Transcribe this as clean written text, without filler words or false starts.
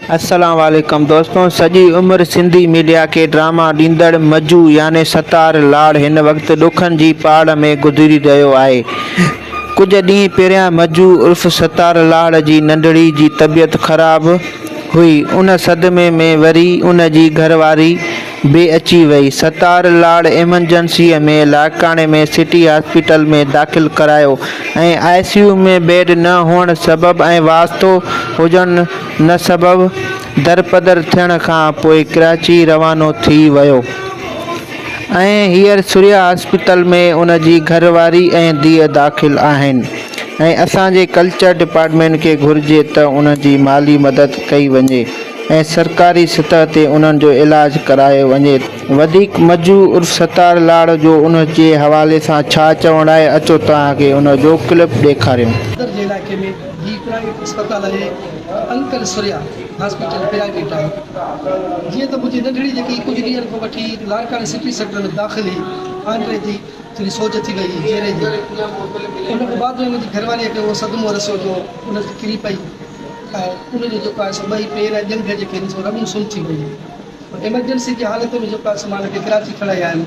अस्सलाम वालेकुम दोस्तों। सॼी उम्र सिंधी मीडिया के ड्रामा ॾींदड़ मजू याने सतार लाड़ हिन वक़्त ॾुखनि जी पहाड़ में गुज़री रहियो आहे। कुछ ॾींहं पहिरियां मजू उर्फ़ सतार लाड़ जी नंढड़ी जी तबियत ख़राब हुई। उन सदमे में वरी उन जी घरवारी बि अची वई। सतार लाड़ एमरजेंसीअ में लाड़काने में सिटी हॉस्पिटल में दाख़िल करायो ऐं ICU में बेड न हुअण सबबि ऐं वास्तो हुजण न सबबि दरपदर थियण खां पोइ कराची रवानो थी वियो ऐं हींअर सूर्या हॉस्पिटल में उन जी घरवारी ऐं धीअ दाख़िल आहिनि ऐं असांजे कल्चर डिपार्टमेंट खे घुर्जे त उन जी माली मदद कई वञे ऐं सरकारी सतह ते उन्हनि जो इलाज करायो वञे। वधीक मजू उर्फ़ सतार लाड़ जो उन जे हवाले सां छा चवणु आहे, अचो तव्हांखे उन जो क्लिप ॾेखारियूं। जे इलाइक़े में ही प्राइवेट अस्पताल आहे अंकल सूर्या हॉस्पिटल प्राइवेट आहे। जीअं त मुंहिंजी नंढड़ी जेकी कुझु ॾींहंनि खां वठी लाड़काने सिटी सेंटर में दाख़िल हुई, आंड्रे जी थोरी सोच थी वई चेहरे जी। उन खां बाद में मुंहिंजी घरवारीअ खे उहो सदमो रसियो जो उन जी किरी पई ऐं उनजो जेको आहे सो ॿई पेर ऐं ॼंघ जेके आहिनि सो रॻूं सुन थी वई। एमरजेंसी जी हालत में जेको आहे सो मां हिनखे कराची खणाई आहिनि।